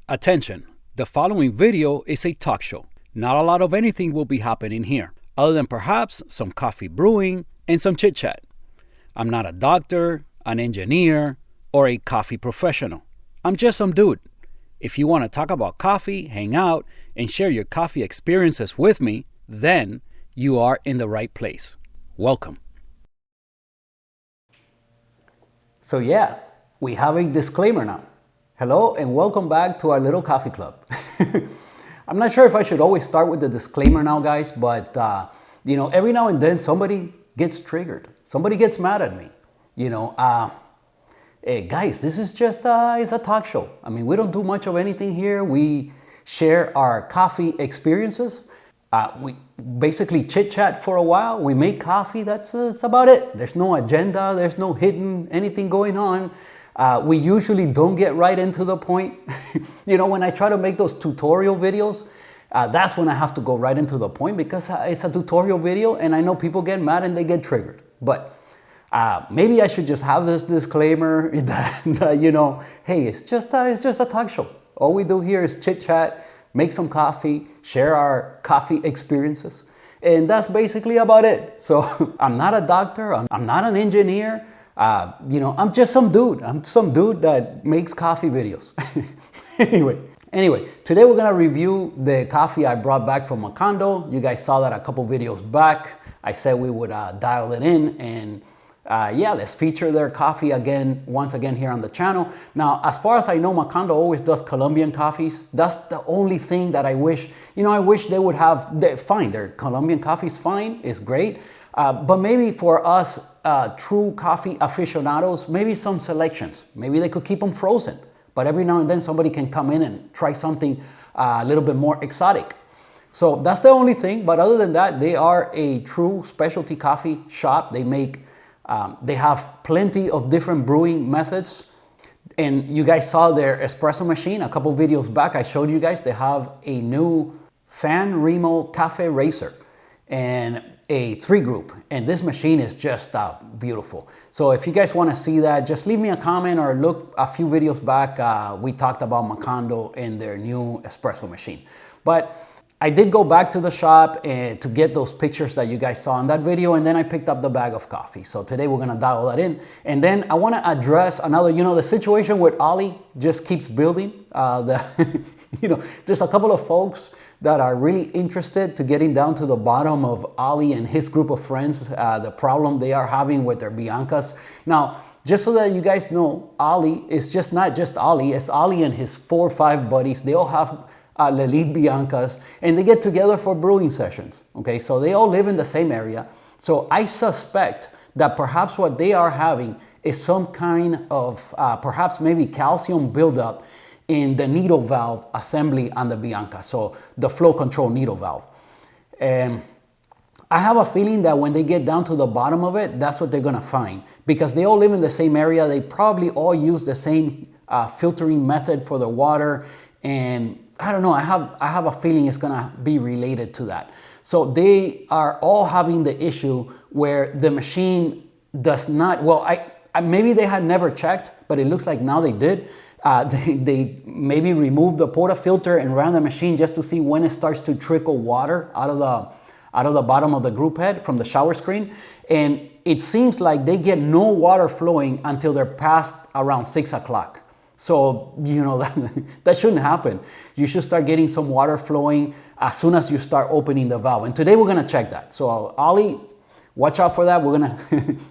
Attention, the following video is a talk show. Not a lot of anything will be happening here, other than perhaps some coffee brewing and some chit chat. I'm not a doctor, an engineer, or a coffee professional. I'm just some dude. If you want to talk about coffee, hang out, and share your coffee experiences with me, then you are in the right place. Welcome. So yeah, we have a disclaimer now. Hello and welcome back to our little coffee club. I'm not sure if I should always start with the disclaimer now, guys, but every now and then somebody gets triggered. Somebody gets mad at me. Hey guys, this is just it's a talk show. I mean, we don't do much of anything here. We share our coffee experiences. We basically chit chat for a while. We make coffee. That's about it. There's no agenda. There's no hidden anything going on. We usually don't get right into the point. When I try to make those tutorial videos, that's when I have to go right into the point because it's a tutorial video and I know people get mad and they get triggered. But maybe I should just have this disclaimer that hey, it's just a talk show. All we do here is chit chat, make some coffee, share our coffee experiences. And that's basically about it. So I'm not a doctor. I'm not an engineer. I'm just some dude. I'm some dude that makes coffee videos. Anyway, today we're gonna review the coffee I brought back from Macondo. You guys saw that a couple videos back. I said we would dial it in and let's feature their coffee once again here on the channel. Now, as far as I know, Macondo always does Colombian coffees. That's the only thing that I wish, I wish they would have, fine, their Colombian coffee's fine, it's great. But maybe for us true coffee aficionados, maybe some selections. Maybe they could keep them frozen. But every now and then somebody can come in and try something a little bit more exotic. So that's the only thing. But other than that, they are a true specialty coffee shop. They have plenty of different brewing methods. And you guys saw their espresso machine a couple videos back. I showed you guys they have a new Saremo Cafe Racer and a 3-group, and this machine is just beautiful. So if you guys want to see that, just leave me a comment or look a few videos back. We talked about Macondo and their new espresso machine. But I did go back to the shop to get those pictures that you guys saw in that video, and then I picked up the bag of coffee. So today we're gonna dial that in, and then I want to address another, the situation with Ali just keeps building. There's a couple of folks that are really interested to getting down to the bottom of Ali and his group of friends, the problem they are having with their Biancas. Now, just so that you guys know, Ali is just not just Ali, it's Ali and his 4 or 5 buddies. They all have Lelit Biancas, and they get together for brewing sessions. Okay, so they all live in the same area. So I suspect that perhaps what they are having is some kind of perhaps maybe calcium buildup in the needle valve assembly on the Bianca, so the flow control needle valve. And I have a feeling that when they get down to the bottom of it, that's what they're gonna find. Because they all live in the same area, they probably all use the same filtering method for the water, and I don't know, I have a feeling it's gonna be related to that. So they are all having the issue where the machine does not, maybe they had never checked, but it looks like now they did. They maybe removed the portafilter and ran the machine just to see when it starts to trickle water out of the bottom of the group head from the shower screen. And it seems like they get no water flowing until they're past around 6 o'clock. So, that shouldn't happen. You should start getting some water flowing as soon as you start opening the valve. And today we're gonna check that. So Ali, watch out for that. We're gonna,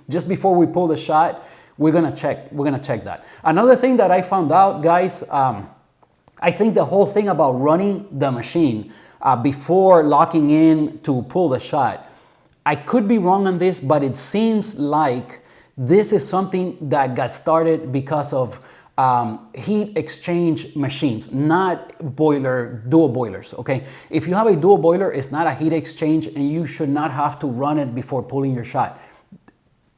just before we pull the shot, we're gonna check that. Another thing that I found out, guys, I think the whole thing about running the machine before locking in to pull the shot, I could be wrong on this, but it seems like this is something that got started because of heat exchange machines, not dual boilers, okay? If you have a dual boiler, it's not a heat exchange and you should not have to run it before pulling your shot.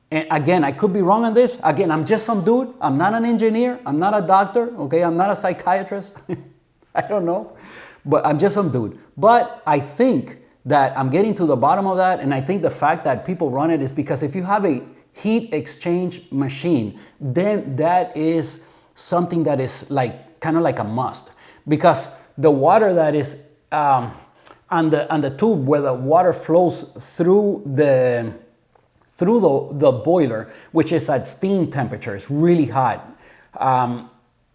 And again, I could be wrong on this. Again, I'm just some dude. I'm not an engineer. I'm not a doctor, okay? I'm not a psychiatrist. I don't know, but I'm just some dude. But I think that I'm getting to the bottom of that, and I think the fact that people run it is because if you have a heat exchange machine, then that is something that is like kind of like a must. because the water that is on the tube where the water flows through the boiler, which is at steam temperature, it's really hot.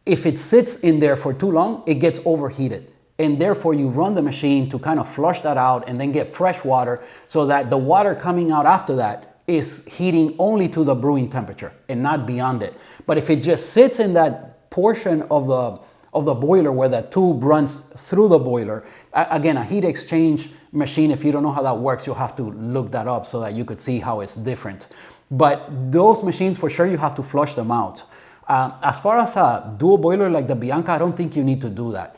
If it sits in there for too long, it gets overheated. And therefore you run the machine to kind of flush that out and then get fresh water so that the water coming out after that is heating only to the brewing temperature and not beyond it. But if it just sits in that portion of the boiler where the tube runs through the boiler, again, a heat exchange machine, if you don't know how that works, you'll have to look that up so that you could see how it's different. But those machines, for sure, you have to flush them out. As far as a dual boiler like the Bianca, I don't think you need to do that.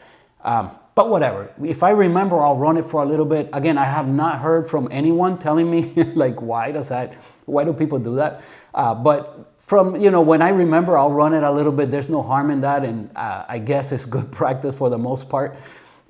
But whatever, if I remember, I'll run it for a little bit. Again, I have not heard from anyone telling me like, why do people do that? But from, when I remember, I'll run it a little bit. There's no harm in that. And I guess it's good practice for the most part.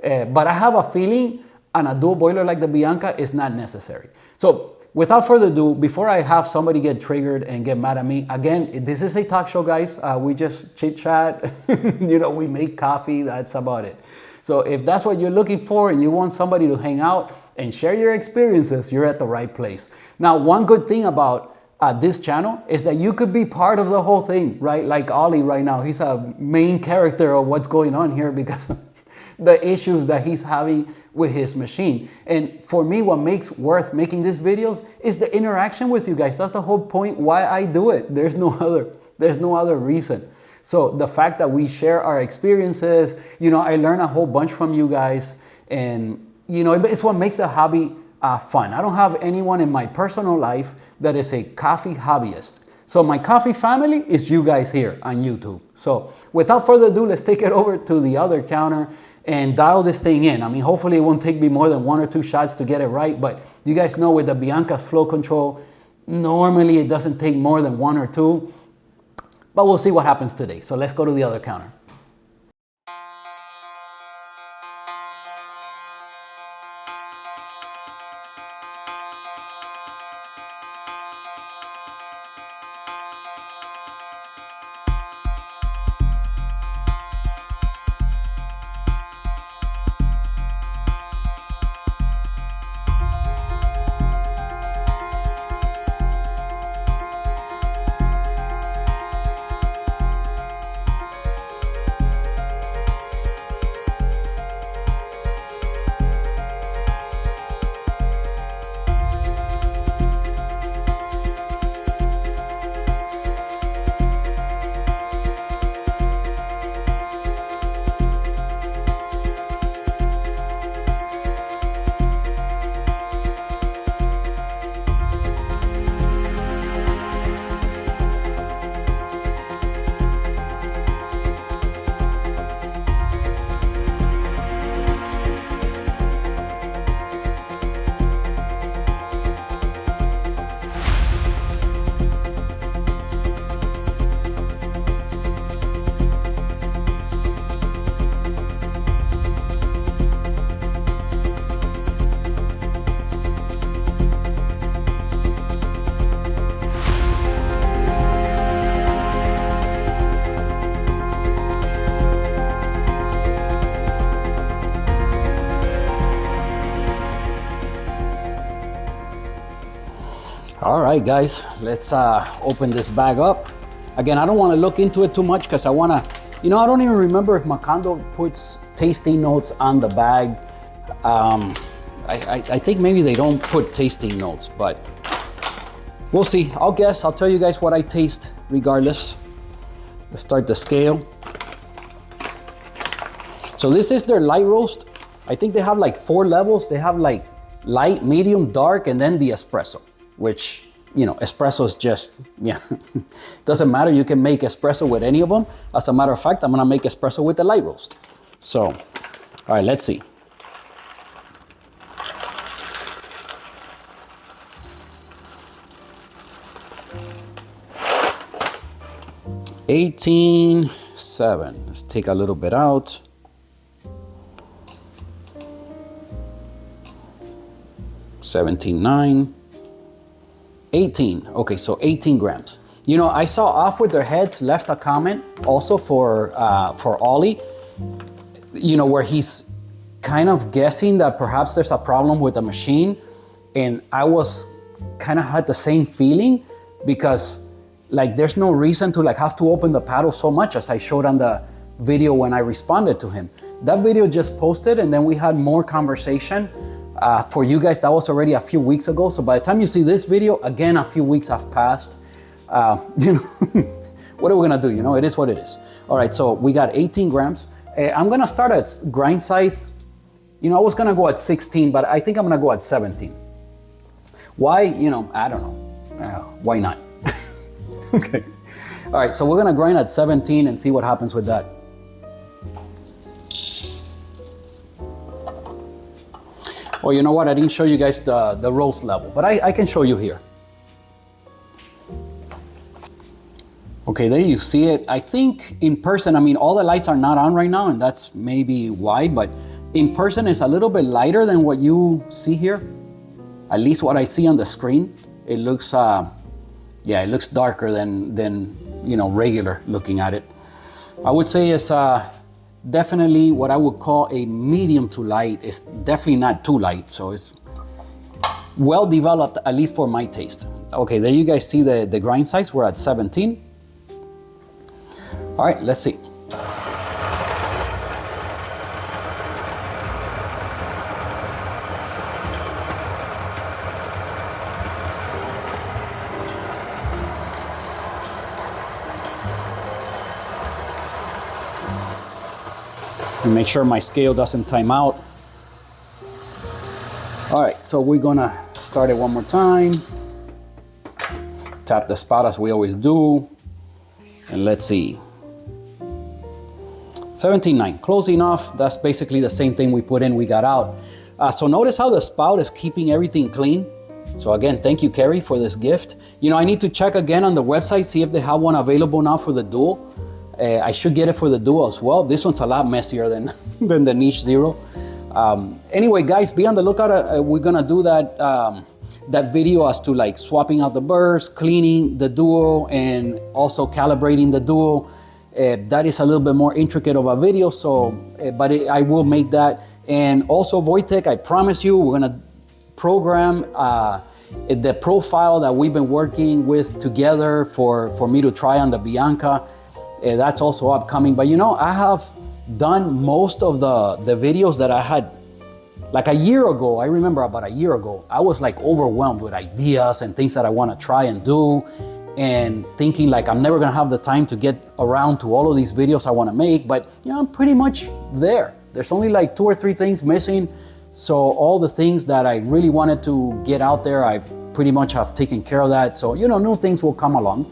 But I have a feeling on a dual boiler like the Bianca is not necessary. So without further ado, before I have somebody get triggered and get mad at me, again, this is a talk show, guys. We just chit chat, we make coffee, that's about it. So if that's what you're looking for and you want somebody to hang out and share your experiences, you're at the right place. Now, one good thing about this channel is that you could be part of the whole thing, right? Like Ollie right now, he's a main character of what's going on here because of the issues that he's having with his machine. And for me, what makes worth making these videos is the interaction with you guys. That's the whole point why I do it. There's no other reason. So the fact that we share our experiences, I learn a whole bunch from you guys, and it's what makes the hobby fun. I don't have anyone in my personal life that is a coffee hobbyist. So my coffee family is you guys here on YouTube. So without further ado, let's take it over to the other counter and dial this thing in. I mean, hopefully it won't take me more than 1 or 2 shots to get it right, but you guys know with the Bianca's flow control, normally it doesn't take more than 1 or 2. But we'll see what happens today. So let's go to the other counter. All right, guys, let's open this bag up. Again, I don't want to look into it too much because I want to, I don't even remember if Macondo puts tasting notes on the bag. I think maybe they don't put tasting notes, but we'll see. I'll tell you guys what I taste regardless. Let's start the scale. So this is their light roast. I think they have like 4 levels. They have like light, medium, dark, and then the espresso, which, espresso is just, doesn't matter. You can make espresso with any of them. As a matter of fact, I'm gonna make espresso with the light roast. So, all right, let's see. $18.7. Let's take a little bit out. $17.9. 18. Okay, so 18 grams. I saw Off With Their Heads left a comment also for Ollie. where he's kind of guessing that perhaps there's a problem with the machine. And I was kind of had the same feeling, because like there's no reason to like have to open the paddle so much, as I showed on the video when I responded to him. That video just posted, and then we had more conversation. For you guys, that was already a few weeks ago. So by the time you see this video, again, a few weeks have passed. What are we gonna do? It is what it is. All right, so we got 18 grams. I'm gonna start at grind size. I was gonna go at 16, but I think I'm gonna go at 17. Why? I don't know. Why not? Okay. All right, so we're gonna grind at 17 and see what happens with that. Well, you know what? I didn't show you guys the roast level, but I can show you here. Okay, there you see it. I think in person, all the lights are not on right now, and that's maybe why, but in person it's a little bit lighter than what you see here. At least what I see on the screen. It looks, it looks darker than regular looking at it. I would say it's definitely what I would call a medium to light. It's definitely not too light, so it's well developed, at least for my taste. Okay, there you guys see the grind size. We're at 17. All right, let's see. And make sure my scale doesn't time out. All right, so we're gonna start it one more time. Tap the spot as we always do. And let's see. 17.9, close enough. That's basically the same thing we put in, we got out. So notice how the spout is keeping everything clean. So again, thank you, Carrie, for this gift. I need to check again on the website, see if they have one available now for the Dual. I should get it for the Dual as well. This one's a lot messier than, than the Niche Zero. Anyway, guys, be on the lookout. We're gonna do that video as to like swapping out the burrs, cleaning the Dual, and also calibrating the Dual. That is a little bit more intricate of a video, so but I will make that. And also Wojtek, I promise you, we're gonna program the profile that we've been working with together for me to try on the Bianca. That's also upcoming. But I have done most of the videos that I had like a year ago. I remember about a year ago, I was like overwhelmed with ideas and things that I want to try and do, and thinking like I'm never gonna have the time to get around to all of these videos I want to make. But I'm pretty much there. There's only like 2 or 3 things missing. So all the things that I really wanted to get out there, I've pretty much have taken care of that. So new things will come along.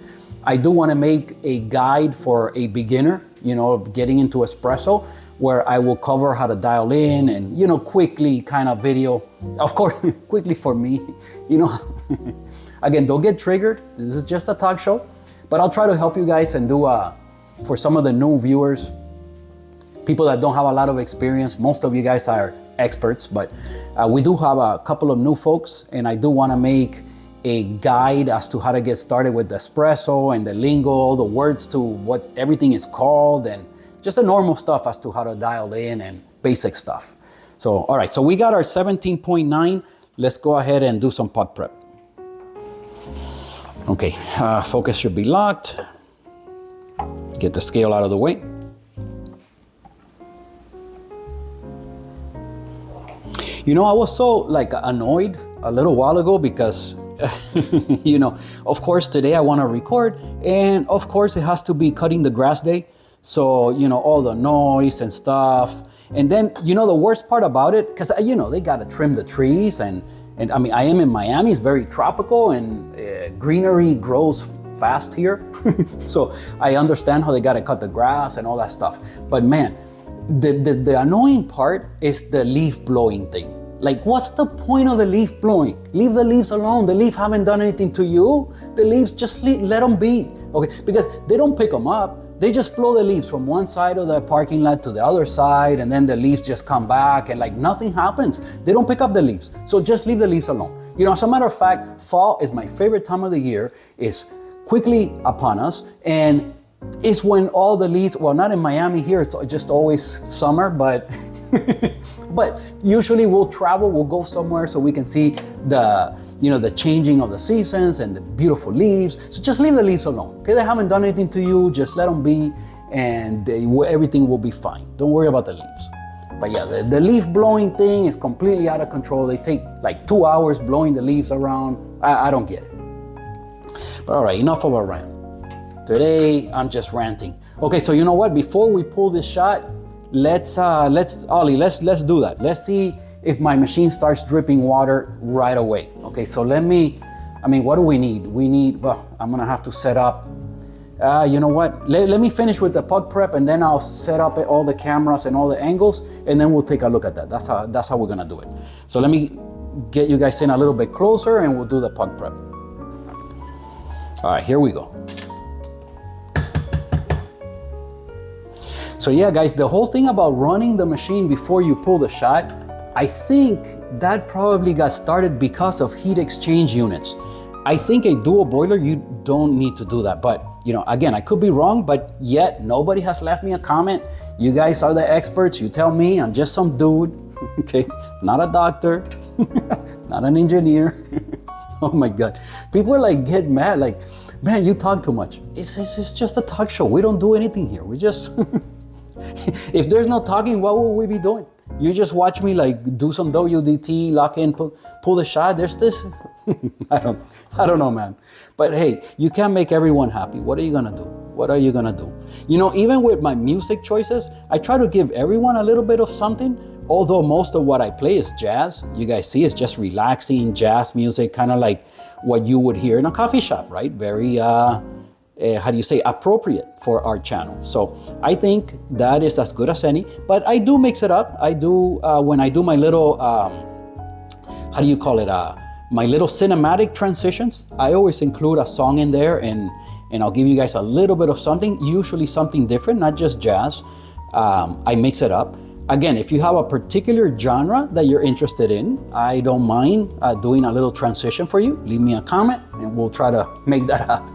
I do want to make a guide for a beginner, getting into espresso, where I will cover how to dial in and quickly kind of video, of course, quickly for me, Again, don't get triggered. This is just a talk show, but I'll try to help you guys and do for some of the new viewers, people that don't have a lot of experience. Most of you guys are experts, but we do have a couple of new folks, and I do want to make a guide as to how to get started with the espresso and the lingo, the words to what everything is called, and just the normal stuff as to how to dial in and basic stuff. So, all right, so we got our 17.9. Let's go ahead and do some pot prep. Okay, focus should be locked. Get the scale out of the way. I was so like annoyed a little while ago because, of course today I want to record, and of course it has to be cutting the grass day. So, all the noise and stuff. And then, the worst part about it, because, they got to trim the trees, and I am in Miami, it's very tropical, and greenery grows fast here. So I understand how they got to cut the grass and all that stuff. But man, the annoying part is the leaf blowing thing. Like, what's the point of the leaf blowing? Leave the leaves alone. The leaf haven't done anything to you. The leaves, just let them be. Okay, because they don't pick them up. They just blow the leaves from one side of the parking lot to the other side, and then the leaves just come back, and like nothing happens. They don't pick up the leaves. So just leave the leaves alone. As a matter of fact, fall is my favorite time of the year. It's quickly upon us, and is when all the leaves, well, not in Miami here, it's just always summer, but but usually we'll travel, we'll go somewhere so we can see the, you know, the changing of the seasons and the beautiful leaves. So just leave the leaves alone, okay? They haven't done anything to you, just let them be, and everything will be fine. Don't worry about the leaves. But yeah, the leaf blowing thing is completely out of control. They take like 2 hours blowing the leaves around. I don't get it. But all right, enough of a rant. Today, I'm just ranting. Okay, so you know what? Before we pull this shot, let's Ollie, let's do that. Let's see if my machine starts dripping water right away. Okay, so what do we need? Well, I'm gonna have to set up, you know what? Let me finish with the puck prep, and then I'll set up all the cameras and all the angles, and then we'll take a look at that. That's how we're gonna do it. So let me get you guys in a little bit closer, and we'll do the puck prep. All right, here we go. So yeah, guys, the whole thing about running the machine before you pull the shot, I think that probably got started because of heat exchange units. I think a dual boiler, you don't need to do that. But, you know, again, I could be wrong, but yet nobody has left me a comment. You guys are the experts. You tell me. I'm just some dude, okay? Not a doctor, not an engineer. Oh my God. People are like, get mad, like, man, you talk too much. It's just a talk show. We don't do anything here. We just... If there's no talking, what will we be doing? You just watch me like do some WDT, lock in, pull the shot. There's this. I don't know, man. But hey, you can't make everyone happy. What are you gonna do? What are you gonna do? You know, even with my music choices, I try to give everyone a little bit of something. Although most of what I play is jazz. You guys see, it's just relaxing jazz music, kind of like what you would hear in a coffee shop, right? Very appropriate for our channel. So I think that is as good as any, but I do mix it up. I do, when I do my little, my little cinematic transitions, I always include a song in there, and I'll give you guys a little bit of something, usually something different, not just jazz. I mix it up. Again, if you have a particular genre that you're interested in, I don't mind doing a little transition for you. Leave me a comment and we'll try to make that happen.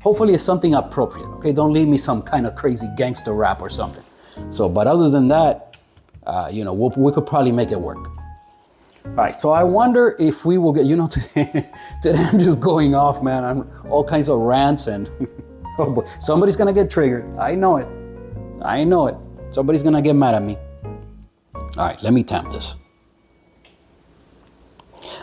Hopefully it's something appropriate, okay? Don't leave me some kind of crazy gangster rap or something. So, but other than that, you know, we could probably make it work. All right, so I wonder if we will get, you know, today I'm just going off, man. I'm all kinds of rants and oh boy, somebody's gonna get triggered. I know it. Somebody's gonna get mad at me. All right, let me tamp this.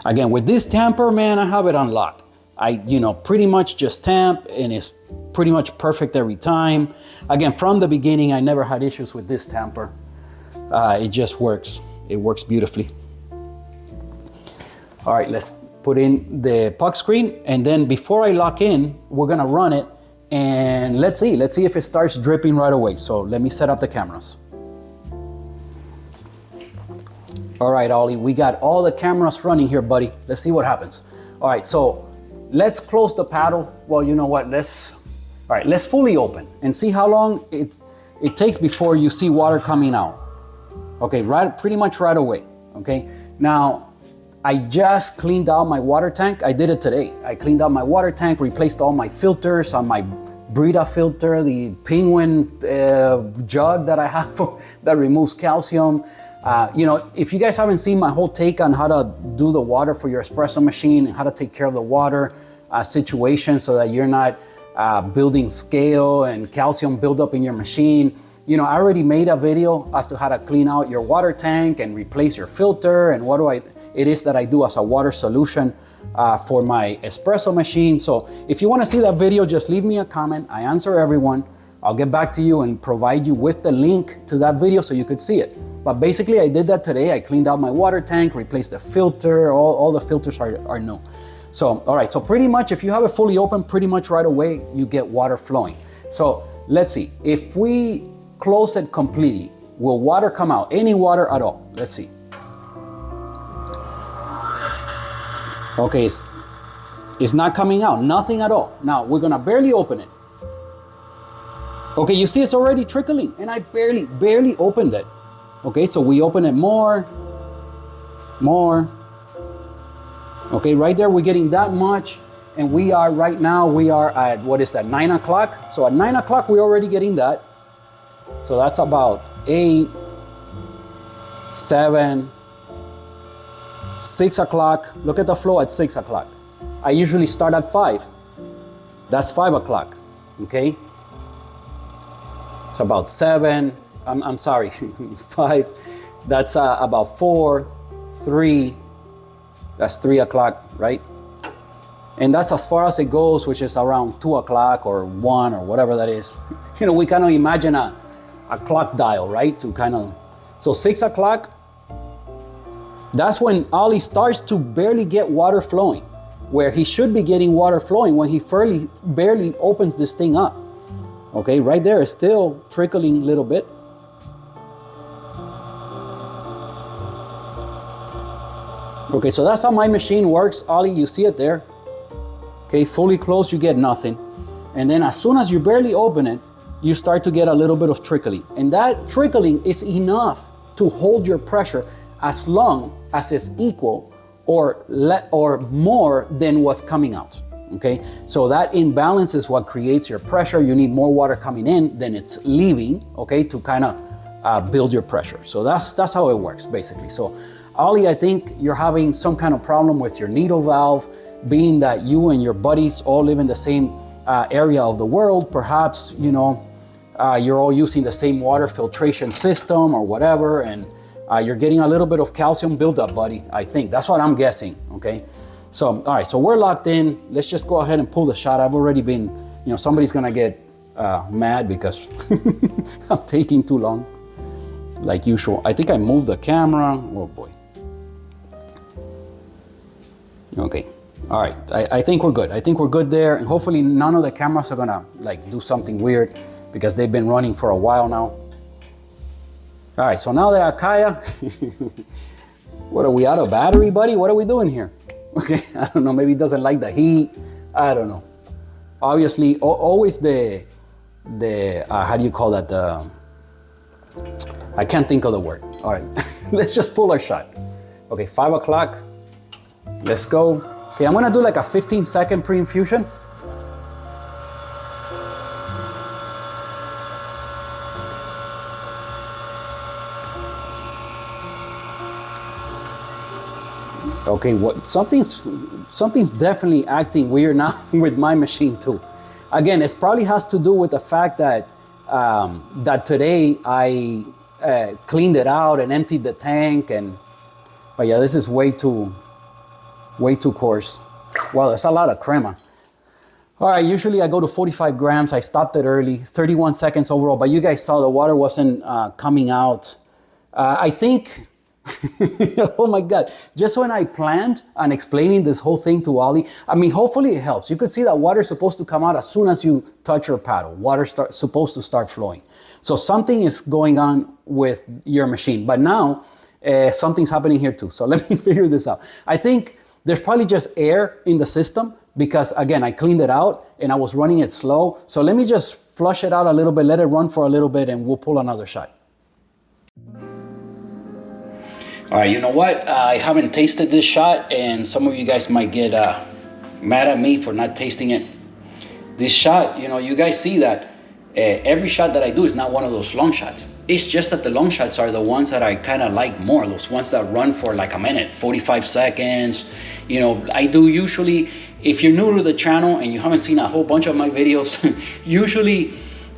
Again, with this tamper, man, I have it unlocked. I, you know, pretty much just tamp, and it's pretty much perfect every time. Again, from the beginning, I never had issues with this tamper. It just works. It works beautifully. All right, let's put in the puck screen, and then before I lock in, we're gonna run it, and let's see if it starts dripping right away. So let me set up the cameras. All right, Ollie, we got all the cameras running here, buddy. Let's see what happens. All right, so let's close the paddle. Well, you know what? Let's fully open and see how long it takes before you see water coming out. Okay, pretty much right away. Okay, now I just cleaned out my water tank. I did it today. I cleaned out my water tank, replaced all my filters on my Brita filter, the Penguin jug that I have that removes calcium. You know, if you guys haven't seen my whole take on how to do the water for your espresso machine and how to take care of the water situation so that you're not building scale and calcium buildup in your machine, you know, I already made a video as to how to clean out your water tank and replace your filter and what it is that I do as a water solution for my espresso machine. So if you want to see that video, just leave me a comment. I answer everyone. I'll get back to you and provide you with the link to that video so you could see it. But basically I did that today. I cleaned out my water tank, replaced the filter, all the filters are new. So, all right, so pretty much if you have it fully open, pretty much right away, you get water flowing. So let's see, if we close it completely, will water come out? Any water at all? Let's see. Okay, it's not coming out, nothing at all. Now we're gonna barely open it. Okay, you see it's already trickling and I barely opened it. Okay, so we open it more. Okay, right there we're getting that much. And we are right now, we are at, what is that, 9 o'clock? So at 9 o'clock, we're already getting that. So that's about 8, 7, 6 o'clock. Look at the flow at 6 o'clock. I usually start at 5. That's 5 o'clock, okay? It's about 7, I'm sorry, 5. That's about 4, 3, that's 3 o'clock, right? And that's as far as it goes, which is around 2 o'clock or 1 or whatever that is. You know, we kind of imagine a clock dial, right? To kind of, so 6 o'clock, that's when Ollie starts to barely get water flowing, where he should be getting water flowing when he barely opens this thing up. Okay, right there is still trickling a little bit. Okay, so that's how my machine works. Ollie, you see it there. Okay, fully closed, you get nothing. And then as soon as you barely open it, you start to get a little bit of trickling. And that trickling is enough to hold your pressure as long as it's equal or more than what's coming out. Okay, so that imbalance is what creates your pressure. You need more water coming in than it's leaving, okay, to kind of build your pressure. So that's how it works, basically. So Ollie, I think you're having some kind of problem with your needle valve, being that you and your buddies all live in the same area of the world. Perhaps, you know, you're all using the same water filtration system or whatever, and you're getting a little bit of calcium buildup, buddy. I think that's what I'm guessing, okay? So, all right, so we're locked in. Let's just go ahead and pull the shot. I've already been, you know, somebody's gonna get mad because I'm taking too long, like usual. I think I moved the camera. Oh boy. Okay, all right, I think we're good. I think we're good there, and hopefully none of the cameras are gonna like do something weird because they've been running for a while now. All right, so now the Akaya, what are we, out of battery, buddy? What are we doing here? Okay, I don't know, maybe it doesn't like the heat. I don't know. Obviously, always the how do you call that? I can't think of the word. All right, let's just pull our shot. Okay, 5 o'clock, let's go. Okay, I'm gonna do like a 15-second pre-infusion. Okay, something's definitely acting weird now with my machine too. Again, it probably has to do with the fact that that today I cleaned it out and emptied the tank, but yeah, this is way too coarse. Wow, that's a lot of crema. All right, usually I go to 45 grams. I stopped it early, 31 seconds overall, but you guys saw the water wasn't coming out. I think. Oh my God, just when I planned on explaining this whole thing to Ollie, I mean, hopefully it helps. You could see that water is supposed to come out as soon as you touch your paddle. Water supposed to start flowing. So something is going on with your machine, but now something's happening here too. So let me figure this out. I think there's probably just air in the system because again, I cleaned it out and I was running it slow. So let me just flush it out a little bit, let it run for a little bit, and we'll pull another shot. All right, you know what? I haven't tasted this shot, and some of you guys might get mad at me for not tasting it. This shot, you know, you guys see that every shot that I do is not one of those long shots. It's just that the long shots are the ones that I kind of like more, those ones that run for like a minute, 45 seconds. You know, I do usually, if you're new to the channel and you haven't seen a whole bunch of my videos, usually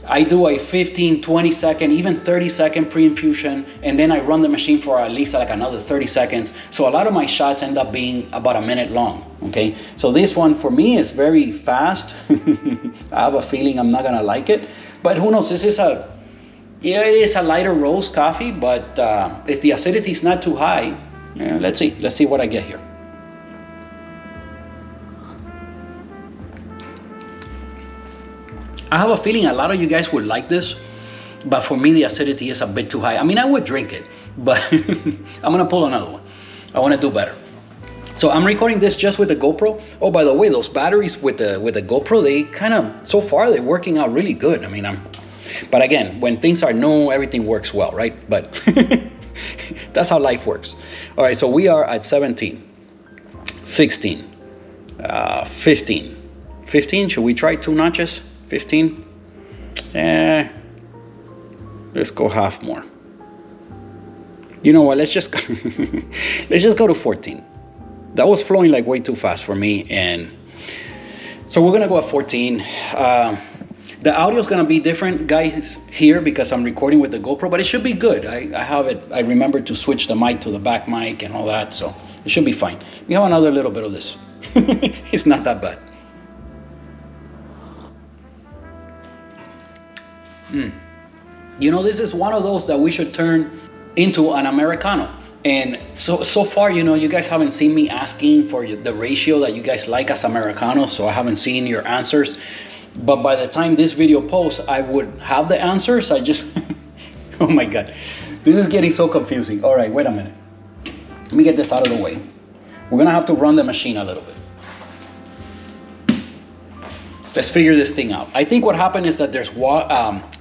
I do a 15, 20 second, even 30 second pre-infusion, and then I run the machine for at least like another 30 seconds. So a lot of my shots end up being about a minute long, okay? So this one for me is very fast. I have a feeling I'm not gonna like it, but who knows, this is it is a lighter roast coffee, but if the acidity is not too high, let's see what I get here. I have a feeling a lot of you guys would like this, but for me, the acidity is a bit too high. I mean, I would drink it, but I'm gonna pull another one. I wanna do better. So I'm recording this just with the GoPro. Oh, by the way, those batteries with the GoPro, they kind of, so far, they're working out really good. I mean, but again, when things are new, everything works well, right? But that's how life works. All right, so we are at 17, 16, 15. 15, should we try 2 notches? 15? Let's go half more. You know what, let's just go to 14. That was flowing like way too fast for me, and so we're gonna go at 14. The audio is gonna be different, guys, here because I'm recording with the GoPro, but it should be good. I have it. I remember to switch the mic to the back mic and all that, so it should be fine. We have another little bit of this. It's not that bad. You know, this is one of those that we should turn into an Americano. And so far, you know, you guys haven't seen me asking for the ratio that you guys like as Americanos, so I haven't seen your answers. But by the time this video posts, I would have the answers. I just, oh my God, this is getting so confusing. All right, wait a minute. Let me get this out of the way. We're gonna have to run the machine a little bit. Let's figure this thing out. I think what happened is that there's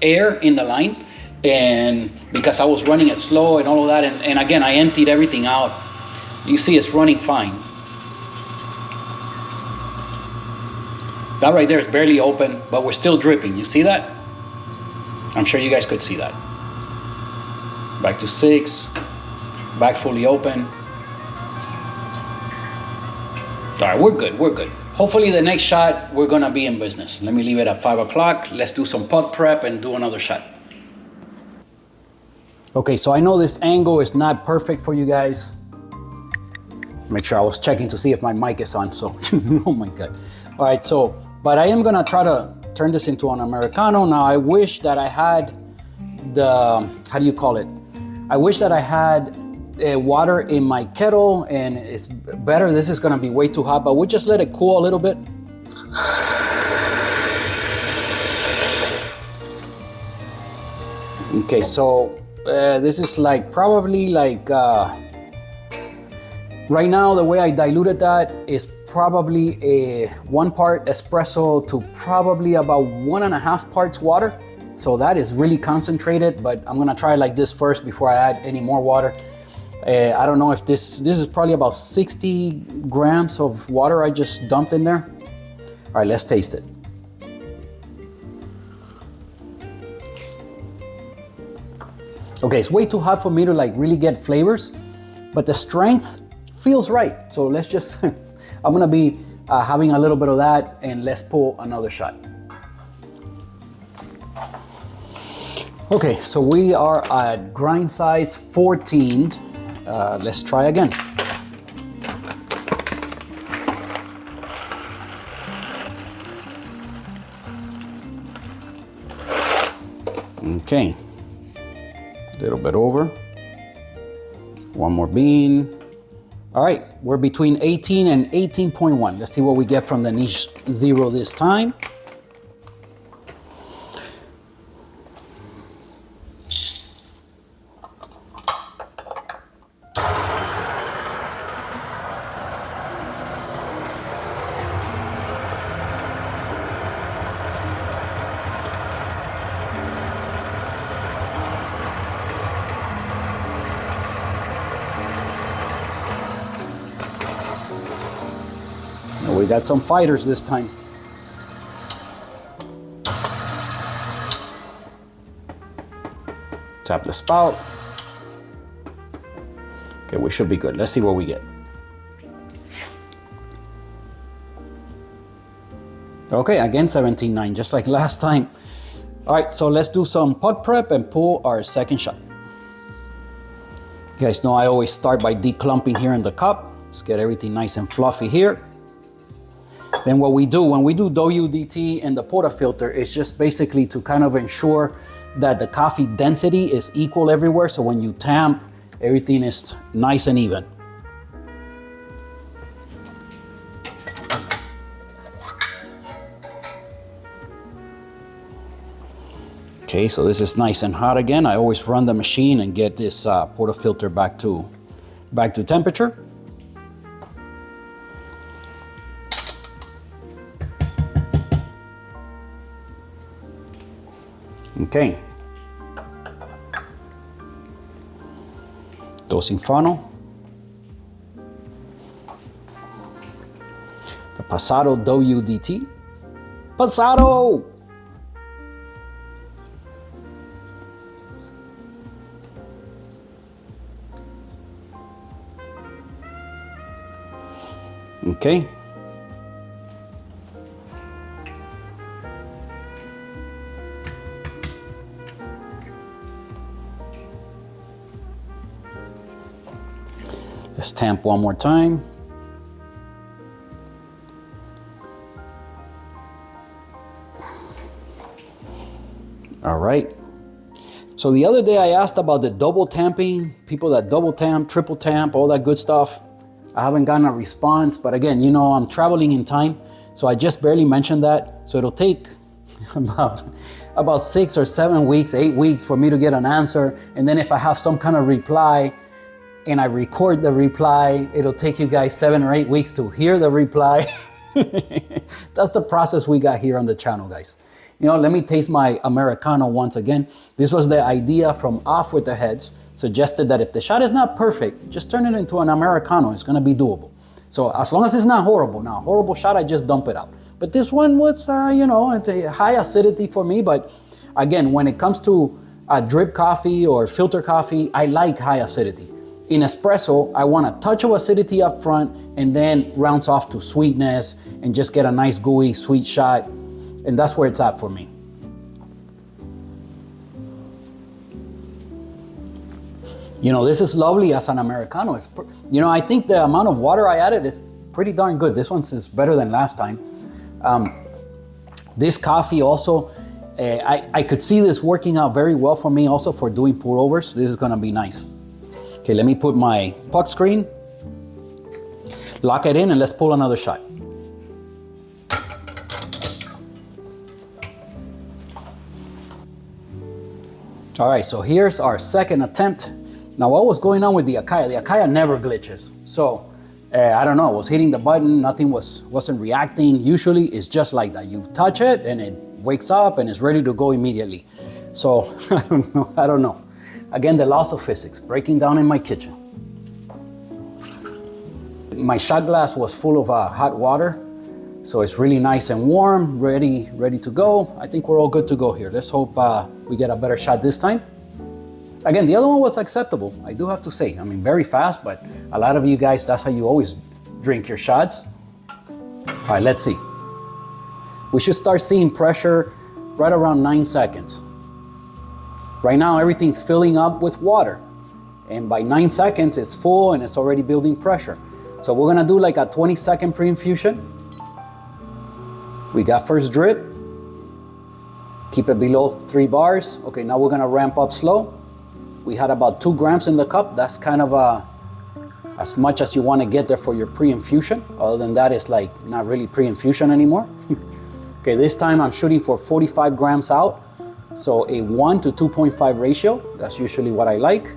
air in the line, and because I was running it slow and all of that, and again, I emptied everything out. You see it's running fine. That right there is barely open, but we're still dripping. You see that? I'm sure you guys could see that. Back to 6, back fully open. All right, we're good. Hopefully the next shot, we're gonna be in business. Let me leave it at 5 o'clock. Let's do some pot prep and do another shot. Okay, so I know this angle is not perfect for you guys. Make sure I was checking to see if my mic is on, so, oh my God. All right, so, but I am gonna try to turn this into an Americano. Now, I wish that I had the, how do you call it? I wish that I had water in my kettle, and it's better. This is gonna be way too hot, but we'll just let it cool a little bit. Okay, so this is like probably like, right now, the way I diluted that is probably a 1 part espresso to probably about 1.5 parts water. So that is really concentrated, but I'm gonna try it like this first before I add any more water. I don't know if this is probably about 60 grams of water I just dumped in there. All right, let's taste it. Okay, it's way too hot for me to like really get flavors, but the strength feels right. So let's just, I'm gonna be having a little bit of that, and let's pull another shot. Okay, so we are at grind size 14. Let's try again. Okay, a little bit over. One more bean. All right, we're between 18 and 18.1. Let's see what we get from the niche 0 this time. We got some fighters this time. Tap the spout. Okay, we should be good. Let's see what we get. Okay, again 17.9, just like last time. All right, so let's do some pot prep and pull our second shot. You guys know I always start by declumping here in the cup. Let's get everything nice and fluffy here. Then what we do when we do WDT and the portafilter is just basically to kind of ensure that the coffee density is equal everywhere. So when you tamp, everything is nice and even. Okay, so this is nice and hot again. I always run the machine and get this portafilter back to temperature. Okay. Dosing funnel. The Pasado WDT. Pasado! Okay. Let's tamp one more time. All right. So the other day I asked about the double tamping, people that double tamp, triple tamp, all that good stuff. I haven't gotten a response, but again, you know, I'm traveling in time, so I just barely mentioned that. So it'll take about 6 or 7 weeks, 8 weeks for me to get an answer. And then if I have some kind of reply and I record the reply, it'll take you guys 7 or 8 weeks to hear the reply. That's the process we got here on the channel, guys. You know, let me taste my Americano once again. This was the idea from Off With The Heads. Suggested that if the shot is not perfect, just turn it into an Americano. It's gonna be doable. So as long as it's not horrible. Now, a horrible shot, I just dump it out. But this one was, you know, it's a high acidity for me. But again, when it comes to drip coffee or filter coffee, I like high acidity. In espresso, I want a touch of acidity up front and then rounds off to sweetness and just get a nice gooey sweet shot. And that's where it's at for me. You know, this is lovely as an Americano. You know, I think the amount of water I added is pretty darn good. This one's is better than last time. This coffee also, I could see this working out very well for me also for doing pour overs. This is gonna be nice. Okay, let me put my puck screen, lock it in, and let's pull another shot. All right, so here's our second attempt. Now, what was going on with the Acaya? The Acaya never glitches. So, I don't know, I was hitting the button, nothing wasn't reacting. Usually it's just like that. You touch it and it wakes up and it's ready to go immediately. So, I don't know. Again, the laws of physics, breaking down in my kitchen. My shot glass was full of hot water. So it's really nice and warm, ready to go. I think we're all good to go here. Let's hope we get a better shot this time. Again, the other one was acceptable, I do have to say. I mean, very fast, but a lot of you guys, that's how you always drink your shots. All right, let's see. We should start seeing pressure right around 9 seconds. Right now, everything's filling up with water. And by 9 seconds, it's full and it's already building pressure. So we're gonna do like a 20-second pre-infusion. We got first drip. Keep it below 3 bars. Okay, now we're gonna ramp up slow. We had about 2 grams in the cup. That's kind of as much as you wanna get there for your pre-infusion. Other than that, it's like not really pre-infusion anymore. Okay, this time I'm shooting for 45 grams out. So a 1 to 2.5 ratio. That's usually what I like.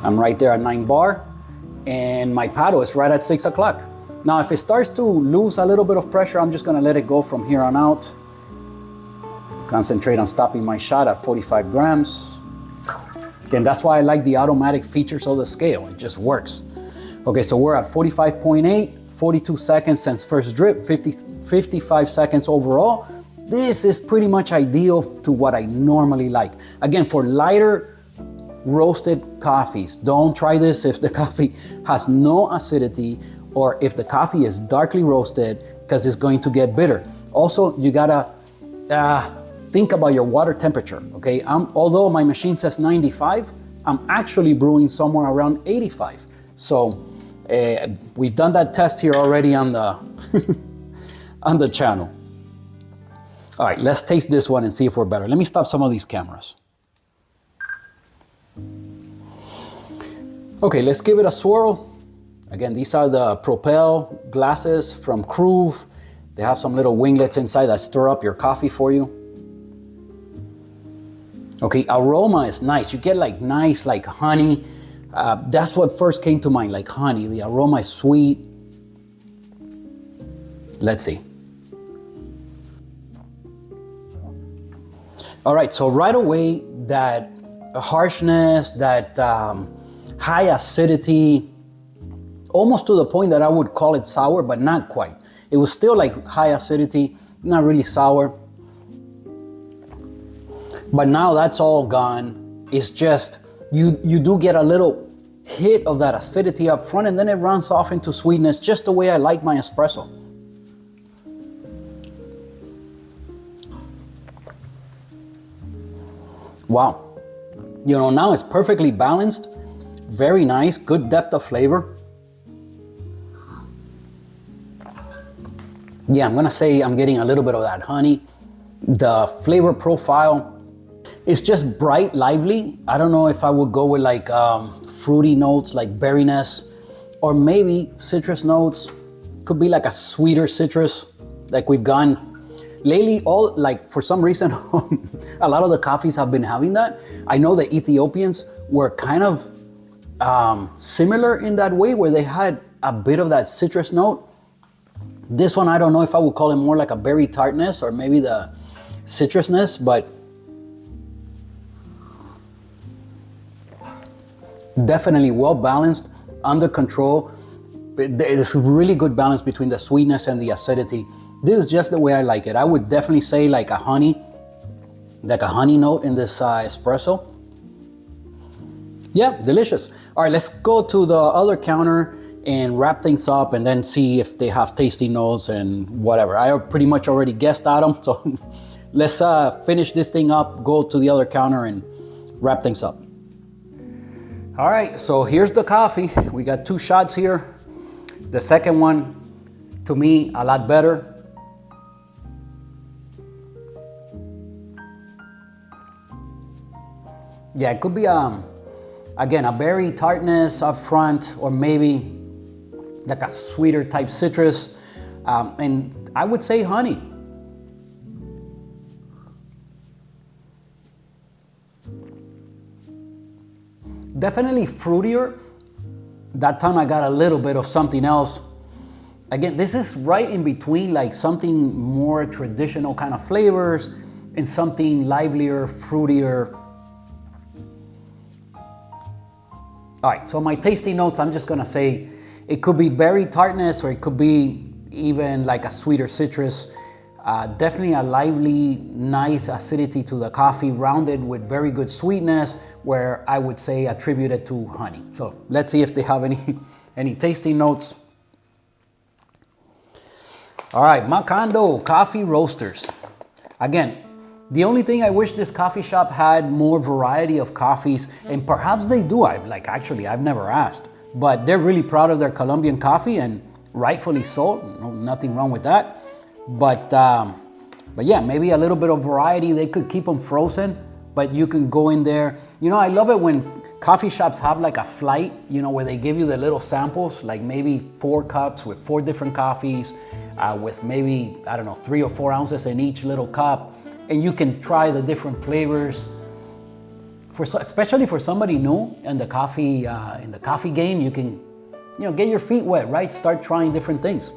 I'm right there at 9 bar. And my paddle is right at 6 o'clock. Now, if it starts to lose a little bit of pressure, I'm just gonna let it go from here on out. Concentrate on stopping my shot at 45 grams. Again, that's why I like the automatic features of the scale. It just works. Okay, so we're at 45.8, 42 seconds since first drip, 55 seconds overall. This is pretty much ideal to what I normally like. Again, for lighter roasted coffees, don't try this if the coffee has no acidity or if the coffee is darkly roasted, because it's going to get bitter. Also, you gotta think about your water temperature, okay? Although my machine says 95, I'm actually brewing somewhere around 85. So we've done that test here already on the, on the channel. All right, let's taste this one and see if we're better. Let me stop some of these cameras. Okay, let's give it a swirl. Again, these are the Propel glasses from Groove. They have some little winglets inside that stir up your coffee for you. Okay, aroma is nice. You get like nice, like honey. That's what first came to mind, like honey. The aroma is sweet. Let's see. All right, so right away, that harshness, that high acidity, almost to the point that I would call it sour, but not quite. It was still like high acidity, not really sour. But now that's all gone. It's just, you do get a little hit of that acidity up front, and then it runs off into sweetness, just the way I like my espresso. Wow. You know, now it's perfectly balanced, very nice, good depth of flavor. Yeah, I'm gonna say I'm getting a little bit of that honey. The flavor profile is just bright, lively. I don't know if I would go with like fruity notes, like berryness, or maybe citrus notes. Could be like a sweeter citrus, like we've gone lately. All like, for some reason, a lot of the coffees have been having that. I know the Ethiopians were kind of similar in that way, where they had a bit of that citrus note. This one, I don't know if I would call it more like a berry tartness or maybe the citrusness, but definitely well balanced, under control. There's a really good balance between the sweetness and the acidity. This is just the way I like it. I would definitely say like a honey note in this espresso. Yeah, delicious. All right, let's go to the other counter and wrap things up and then see if they have tasty notes and whatever. I pretty much already guessed at them, so let's finish this thing up, go to the other counter and wrap things up. All right, so here's the coffee. We got 2 shots here. The second one, to me, a lot better. Yeah, it could be, again, a berry tartness up front, or maybe like a sweeter type citrus, and I would say honey. Definitely fruitier. That time I got a little bit of something else. Again, this is right in between like something more traditional kind of flavors and something livelier, fruitier. All right, so my tasty notes, I'm just gonna say it could be berry tartness, or it could be even like a sweeter citrus. Definitely a lively, nice acidity to the coffee, rounded with very good sweetness, where I would say attributed to honey. So let's see if they have any tasty notes. All right, Macondo Coffee Roasters. Again, the only thing I wish this coffee shop had more variety of coffees, and perhaps they do. I've never asked, but they're really proud of their Colombian coffee, and rightfully so. No, nothing wrong with that. But yeah, maybe a little bit of variety. They could keep them frozen, but you can go in there. You know, I love it when coffee shops have like a flight, you know, where they give you the little samples, like maybe 4 cups with 4 different coffees, with maybe, I don't know, 3 or 4 ounces in each little cup. And you can try the different flavors. Especially for somebody new in the coffee game, you can, you know, get your feet wet, right? Start trying different things.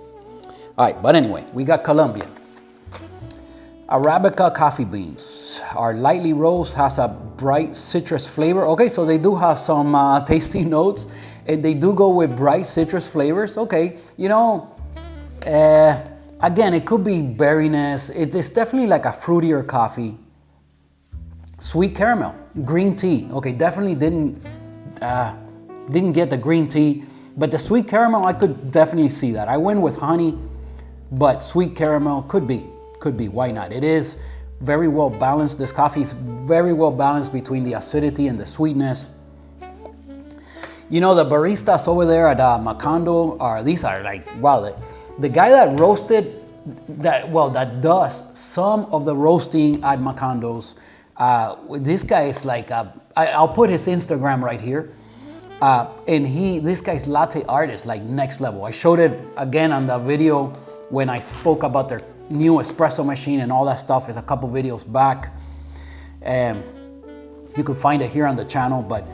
All right, but anyway, we got Colombian. Arabica coffee beans. Our lightly roast has a bright citrus flavor. Okay, so they do have some tasty notes, and they do go with bright citrus flavors. Okay, you know, again, it could be berryness. It's definitely like a fruitier coffee. Sweet caramel, green tea. Okay, definitely didn't get the green tea, but the sweet caramel, I could definitely see that. I went with honey, but sweet caramel could be. Why not? It is very well balanced. This coffee is very well balanced between the acidity and the sweetness. You know, the baristas over there at Macondo these are like, wow, the guy that roasted that does some of the roasting at Macondo's. This guy is like, I'll put his Instagram right here. And this guy's latte art is like next level. I showed it again on the video when I spoke about their new espresso machine and all that stuff. Is a couple videos back. You could find it here on the channel, but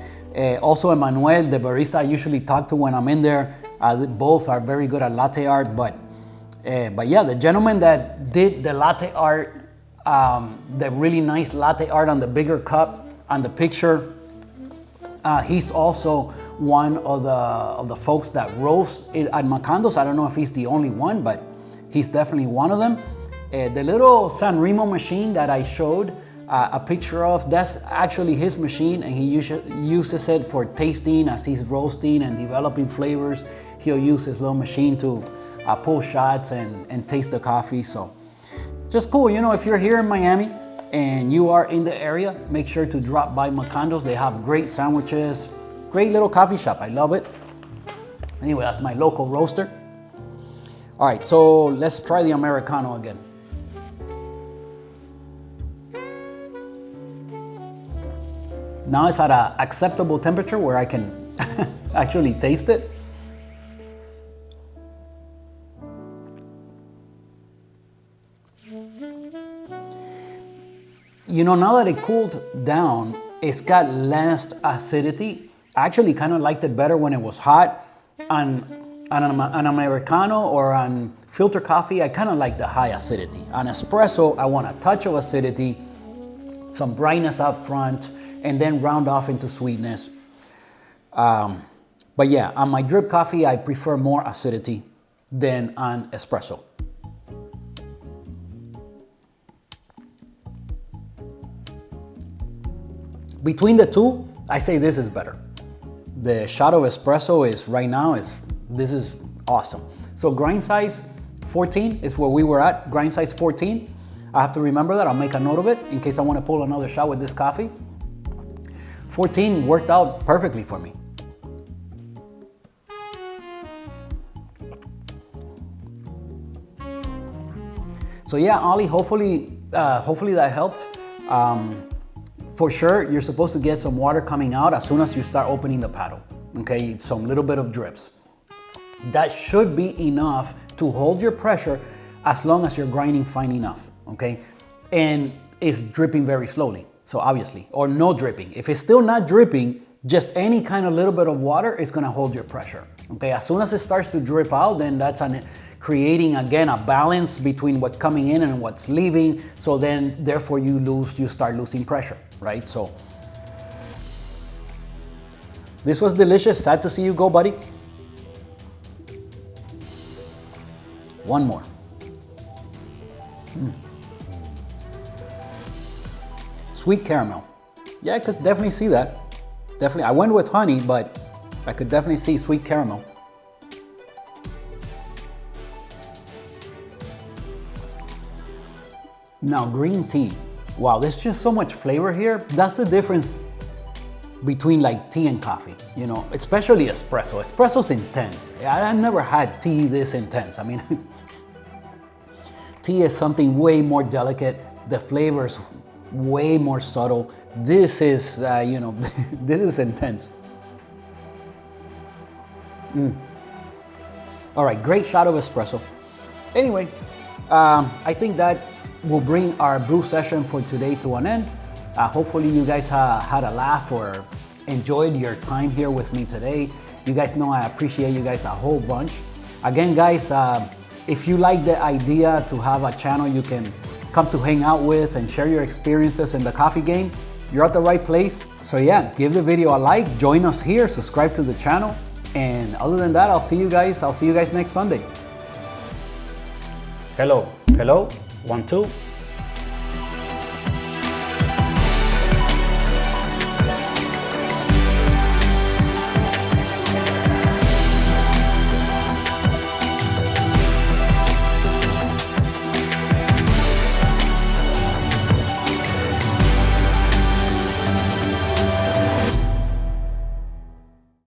also Emmanuel, the barista I usually talk to when I'm in there. Both are very good at latte art, but yeah, the gentleman that did the latte art, the really nice latte art on the bigger cup on the picture, he's also one of the folks that roast it at Macondo's. I don't know if he's the only one, but he's definitely one of them. The little Saremo machine that I showed a picture of, that's actually his machine, and he uses it for tasting as he's roasting and developing flavors. He'll use his little machine to pull shots and taste the coffee. So just cool. You know, if you're here in Miami and you are in the area, make sure to drop by Macondo's. They have great sandwiches, great little coffee shop. I love it. Anyway, that's my local roaster. All right, so let's try the Americano again. Now it's at an acceptable temperature where I can actually taste it. You know, now that it cooled down, it's got less acidity. I actually kind of liked it better when it was hot. On an Americano or on filter coffee, I kind of like the high acidity. On espresso, I want a touch of acidity, some brightness up front, and then round off into sweetness. But yeah, on my drip coffee, I prefer more acidity than on espresso. Between the two, I say this is better. The shot of espresso is right now, this is awesome. So grind size 14 is where we were at, grind size 14. I have to remember that, I'll make a note of it in case I want to pull another shot with this coffee. 14 worked out perfectly for me. So yeah, Ollie, hopefully that helped. For sure, you're supposed to get some water coming out as soon as you start opening the paddle. Okay, some little bit of drips. That should be enough to hold your pressure as long as you're grinding fine enough, okay? And it's dripping very slowly, so obviously, or no dripping. If it's still not dripping, just any kind of little bit of water is gonna hold your pressure, okay? As soon as it starts to drip out, then that's creating, again, a balance between what's coming in and what's leaving, so then, therefore, you start losing pressure, right? So, this was delicious. Sad to see you go, buddy. One more. Sweet caramel. Yeah, I could definitely see that. Definitely. I went with honey, but I could definitely see sweet caramel. Now, green tea. Wow, there's just so much flavor here. That's the difference between like tea and coffee, you know, especially espresso. Espresso's intense. I've never had tea this intense. I mean, tea is something way more delicate. The flavor's way more subtle. This is, you know, this is intense. All right, great shot of espresso. Anyway, I think that will bring our brew session for today to an end. Hopefully you guys had a laugh or enjoyed your time here with me today. You guys know I appreciate you guys a whole bunch. Again, guys, if you like the idea to have a channel you can come to hang out with and share your experiences in the coffee game, you're at the right place. So yeah, give the video a like, join us here, subscribe to the channel. And other than that, I'll see you guys next Sunday. Hello, 1, 2.